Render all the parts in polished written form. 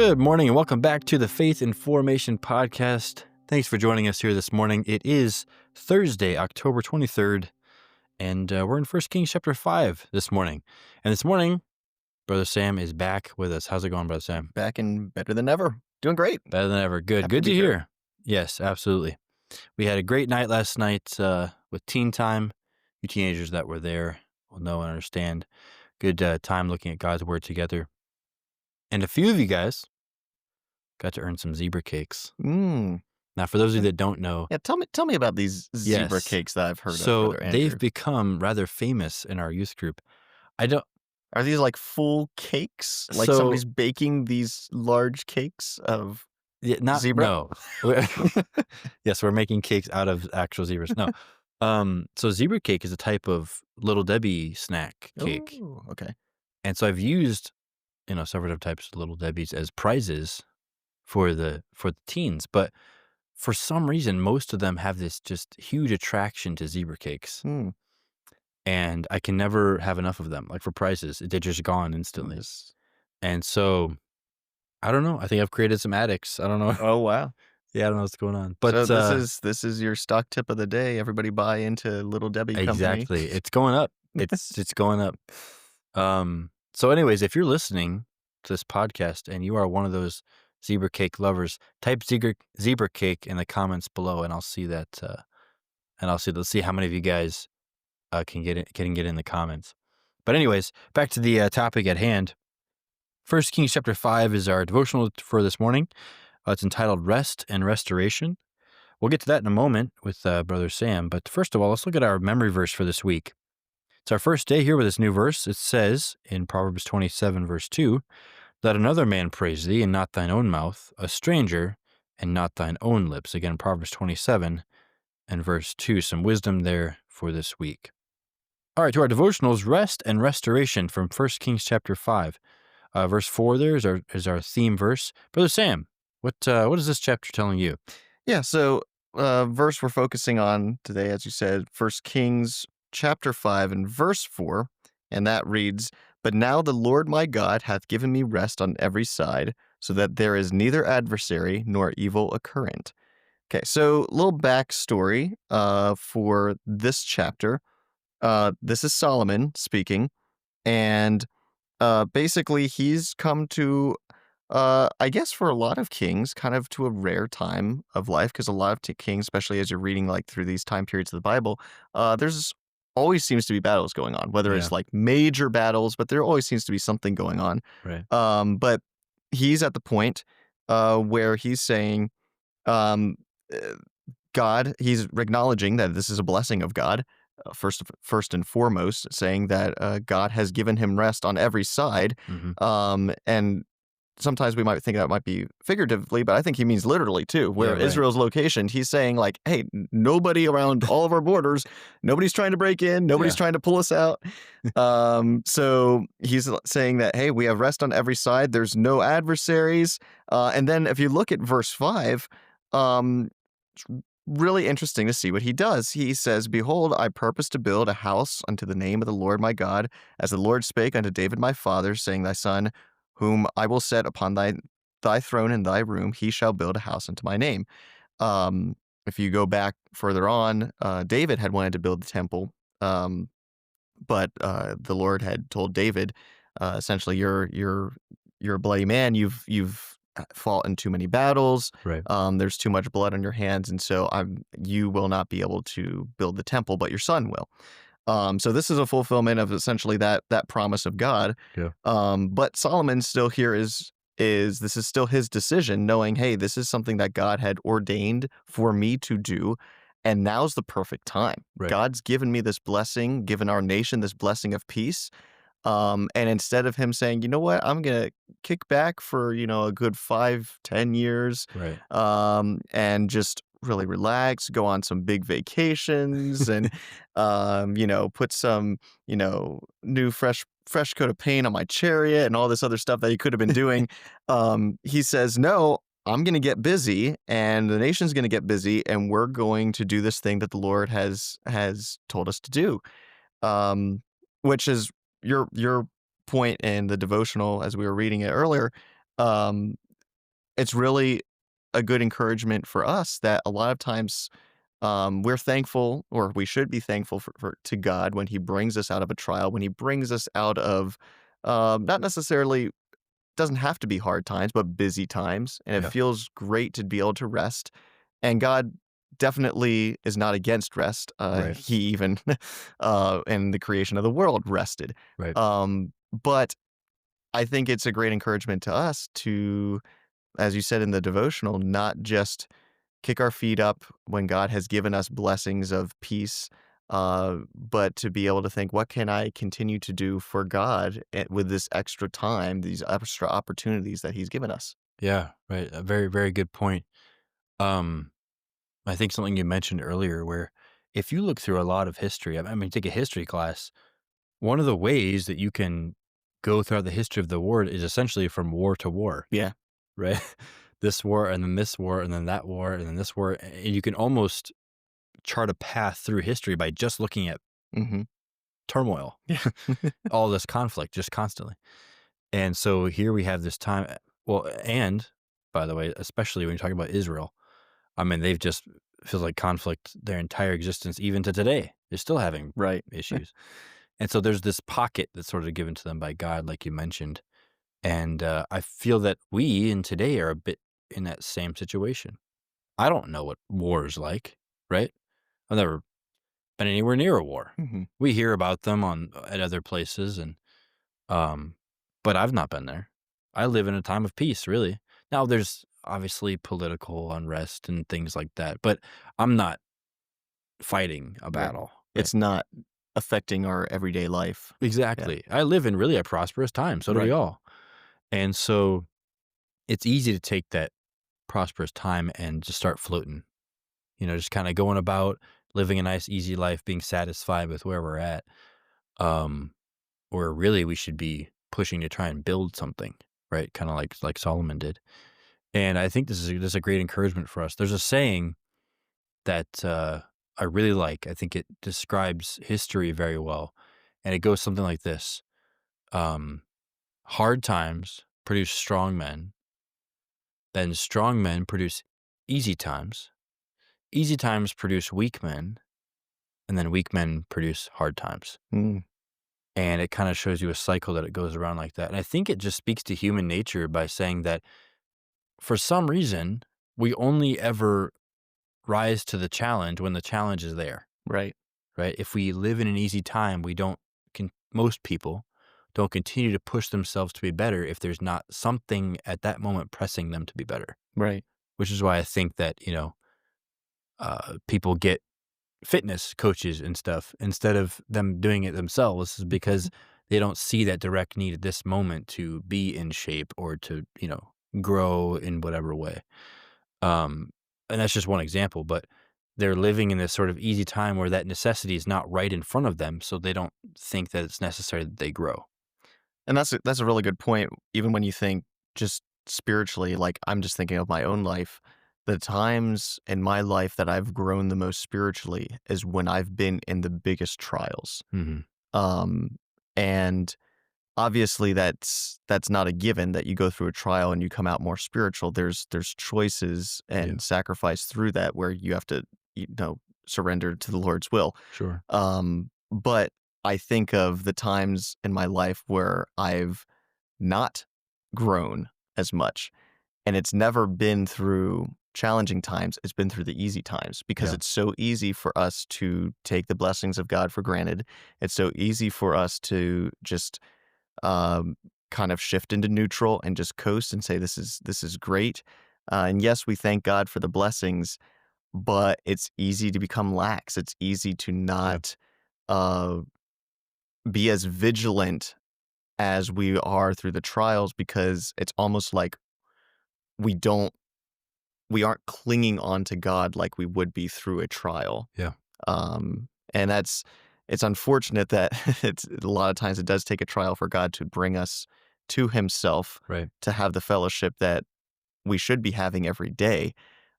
Good morning and welcome back to the Faith and Formation Podcast. Thanks for joining us here this morning. It is Thursday, October 23rd, and we're in 1 Kings chapter 5 this morning. And this morning, Brother Sam is back with us. How's it going, Brother Sam? Back and better than ever. Doing great. Better than ever. Good. Happy Good to to be hear. here. Yes, absolutely. We had a great night last night with Teen Time. You teenagers that were there will know and understand. Good time looking at God's Word together. And a few of you guys got to earn some zebra cakes. Now, for those of you that don't know, Yeah, tell me about these zebra yes. cakes that I've heard of. So Brother they've Andrew. become rather famous in our youth group. Are these like full cakes? Like So- somebody's baking these large cakes of zebra? No. Yes, we're making cakes out of actual zebras. No. So zebra cake is a type of Little Debbie snack cake. Oh, okay. And so I've used, several different types of Little Debbies as prizes for the teens, but for some reason, most of them have this just huge attraction to zebra cakes. And I can never have enough of them. Like for prizes, they're just gone instantly. Yes. And so, I don't know. I think I've created some addicts. I don't know. Oh wow. Yeah, I don't know what's going on. But So this is your stock tip of the day. Everybody buy into Little Debbie Company. exactly, it's going up. It's going up. So, anyways, if you're listening to this podcast and you are one of those zebra cake lovers, type zebra cake in the comments below, and I'll see that. Let's see how many of you guys can get in the comments. But anyways, back to the topic at hand. 1 Kings chapter 5 is our devotional for this morning. It's entitled Rest and Restoration. We'll get to that in a moment with Brother Sam. But first of all, let's look at our memory verse for this week. It's our first day here with this new verse. It says in Proverbs 27, verse 2, "Let another man praise thee, and not thine own mouth, a stranger, and not thine own lips." Again, Proverbs 27 and verse 2. Some wisdom there for this week. All right, to our devotionals, Rest and Restoration from 1 Kings chapter 5. Verse 4 there is our theme verse. Brother Sam, what is this chapter telling you? Yeah, so verse we're focusing on today, as you said, 1 Kings chapter 5 and verse 4, and that reads, "But now the Lord my God hath given me rest on every side, so that there is neither adversary nor evil occurrent." Okay, so a little backstory for this chapter. This is Solomon speaking, and basically he's come to I guess for a lot of kings, kind of to a rare time of life, because a lot of kings, especially as you're reading like through these time periods of the Bible, there's always seems to be battles going on, whether it's like major battles, but there always seems to be something going on. Right. But he's at the point where he's saying, um, uh, God, he's acknowledging that this is a blessing of God. First and foremost, saying that God has given him rest on every side, and sometimes we might think that might be figuratively, but I think he means literally too. Where Yeah, right. Israel's location, he's saying like, hey, nobody around all of our borders, nobody's trying to break in, nobody's Yeah. trying to pull us out. So he's saying that, hey, we have rest on every side. There's no adversaries. And then if you look at verse 5, it's really interesting to see what he does. He says, "Behold, I purpose to build a house unto the name of the Lord my God, as the Lord spake unto David my father, saying, Thy son, whom I will set upon thy throne in thy room, he shall build a house unto my name." If you go back further on, David had wanted to build the temple, but the Lord had told David, essentially, you're a bloody man. You've fought in too many battles. Right. There's too much blood on your hands, and so you will not be able to build the temple, but your son will. So this is a fulfillment of essentially that promise of God. Yeah. But Solomon still here is this is still his decision, knowing, hey, this is something that God had ordained for me to do, and now's the perfect time. Right. God's given me this blessing, given our nation this blessing of peace. And instead of him saying, you know what, I'm gonna kick back for a good 5-10 years, Right. and just really relax, go on some big vacations, and put some new fresh coat of paint on my chariot and all this other stuff that he could have been doing. He says, no, I'm going to get busy, and the nation's going to get busy, and we're going to do this thing that the Lord has told us to do, which is your point in the devotional as we were reading it earlier. it's really a good encouragement for us that a lot of times we're thankful, or we should be thankful for to God when He brings us out of a trial, when He brings us out of not necessarily doesn't have to be hard times, but busy times, and it Yeah. feels great to be able to rest. And God definitely is not against rest. Right. He even in the creation of the world rested. Right. But I think it's a great encouragement to us to, as you said in the devotional, not just kick our feet up when God has given us blessings of peace, but to be able to think, what can I continue to do for God with this extra time, these extra opportunities that He's given us? Yeah. Right. A very, very good point. Um, I think something you mentioned earlier where if you look through a lot of history, I mean, take a history class, one of the ways that you can go throughout the history of the world is essentially from war to war, Yeah. right? This war and then this war and then that war and then this war. And you can almost chart a path through history by just looking at Hmm. turmoil, Yeah. all this conflict just constantly. And so here we have this time. Well, and by the way, especially when you're talking about Israel, I mean, they've just feels like conflict their entire existence, even to today. They're still having Right. issues. And so there's this pocket that's sort of given to them by God, like you mentioned. And I feel that we in today are a bit in that same situation. I don't know what war is like, right? I've never been anywhere near a war. Hmm. We hear about them on at other places, and um, but I've not been there. I live in a time of peace, really. Now there's obviously political unrest and things like that, but I'm not fighting a Right. battle, right? It's not affecting our everyday life. Yeah. Exactly. I live in really a prosperous time. So do we Right. all. And so it's easy to take that prosperous time and just start floating, just kind of going about living a nice, easy life, being satisfied with where we're at. Um, or really we should be pushing to try and build something, right? Kind of like Solomon did. And I think this is a great encouragement for us. There's a saying that I really like. I think it describes history very well. And it goes something like this. Um, Hard times produce strong men, then strong men produce easy times. Easy times produce weak men, and then weak men produce hard times. Mm. And it kind of shows you a cycle that it goes around like that. And I think it just speaks to human nature by saying that for some reason, we only ever rise to the challenge when the challenge is there, Right. right? If we live in an easy time, most people don't continue to push themselves to be better if there's not something at that moment pressing them to be better, Right. which is why I think that, people get fitness coaches and stuff instead of them doing it themselves is because they don't see that direct need at this moment to be in shape or to, grow in whatever way. Um, and that's just one example, but they're living in this sort of easy time where that necessity is not right in front of them, so they don't think that it's necessary that they grow. And that's a really good point. Even when you think just spiritually, like I'm just thinking of my own life, the times in my life that I've grown the most spiritually is when I've been in the biggest trials. Mhm. Um, and obviously that's not a given that you go through a trial and you come out more spiritual. There's choices Yeah, and sacrifice through that where you have to, you know, surrender to the Lord's will. sure. But I think of the times in my life where I've not grown as much, and it's never been through challenging times, it's been through the easy times because Yeah, it's so easy for us to take the blessings of God for granted. It's so easy for us to just um, kind of shift into neutral and just coast and say this is great. And yes, we thank God for the blessings, but it's easy to become lax. It's easy to yeah, not uh, be as vigilant as we are through the trials because it's almost like we don't we aren't clinging on to God like we would be through a trial. yeah, And it's unfortunate that it's a lot of times it does take a trial for God to bring us to Himself right. to have the fellowship that we should be having every day.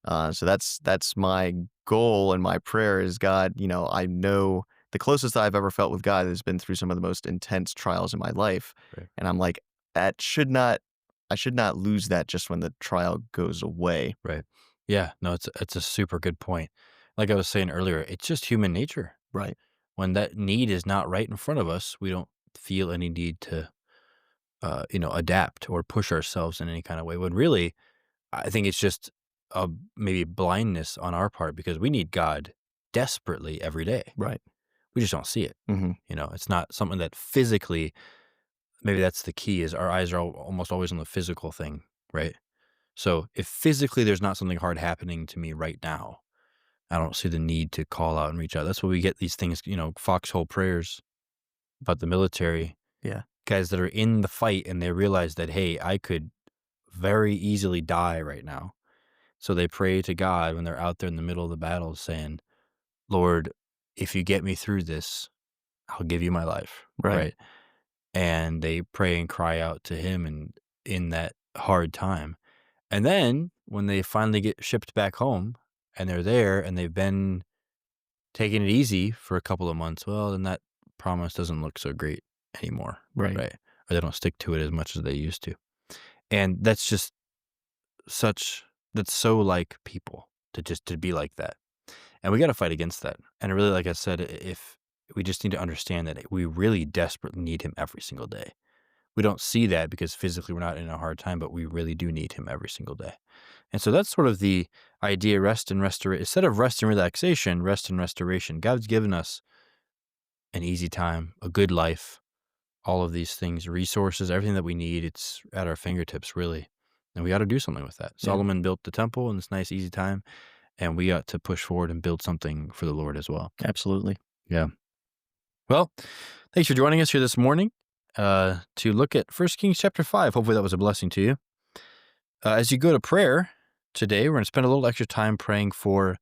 So that's my goal and my prayer is God. I know the closest I've ever felt with God has been through some of the most intense trials in my life, Right. and I'm like that should not. I should not lose that just when the trial goes away. Right. Yeah. No, it's a super good point. Like I was saying earlier, it's just human nature. Right. When that need is not right in front of us, we don't feel any need to, adapt or push ourselves in any kind of way. When really, I think it's just maybe blindness on our part because we need God desperately every day. Right. We just don't see it. Mhm. It's not something that physically. Maybe that's the key. Is our eyes are almost always on the physical thing, right? So if physically there's not something hard happening to me right now, I don't see the need to call out and reach out. That's why we get these things, foxhole prayers about the military Yeah. guys that are in the fight and they realize that, hey, I could very easily die right now. So they pray to God when they're out there in the middle of the battle saying, Lord, if you get me through this, I'll give you my life. Right. Right. And they pray and cry out to him and in that hard time. And then when they finally get shipped back home and they're there and they've been taking it easy for a couple of months, well, then that promise doesn't look so great anymore, Right. right? Or they don't stick to it as much as they used to. And that's just that's so like people to be like that. And we got to fight against that. And really, like I said, if we just need to understand that we really desperately need him every single day. We don't see that because physically we're not in a hard time, but we really do need him every single day. And so that's sort of the idea rest and restoration. Instead of rest and relaxation, rest and restoration. God's given us an easy time, a good life, all of these things, resources, everything that we need. It's at our fingertips, really. And we got to do something with that. Yeah. Solomon built the temple in this nice, easy time, and we got to push forward and build something for the Lord as well. Absolutely. Yeah. Well, thanks for joining us here this morning to look at 1 Kings chapter 5. Hopefully that was a blessing to you. As you go to prayer today, we're going to spend a little extra time praying for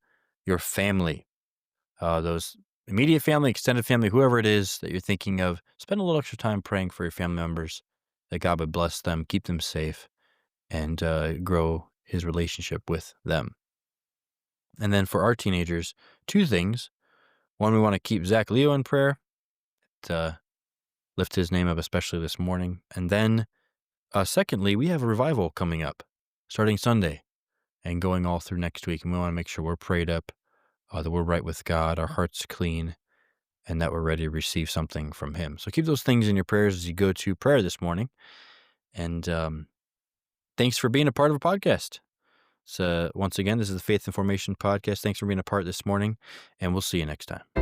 your family, those immediate family, extended family, whoever it is that you're thinking of. Spend a little extra time praying for your family members, that God would bless them, keep them safe, and grow his relationship with them. And then for our teenagers, two things. One, we want to keep Zach Leo in prayer, to lift his name up, especially this morning. And then secondly, we have a revival coming up starting Sunday and going all through next week. And we want to make sure we're prayed up, that we're right with God, our hearts clean, and that we're ready to receive something from him. So keep those things in your prayers as you go to prayer this morning. And thanks for being a part of a podcast. So once again, this is the Faith and Formation Podcast. Thanks for being a part this morning, and we'll see you next time.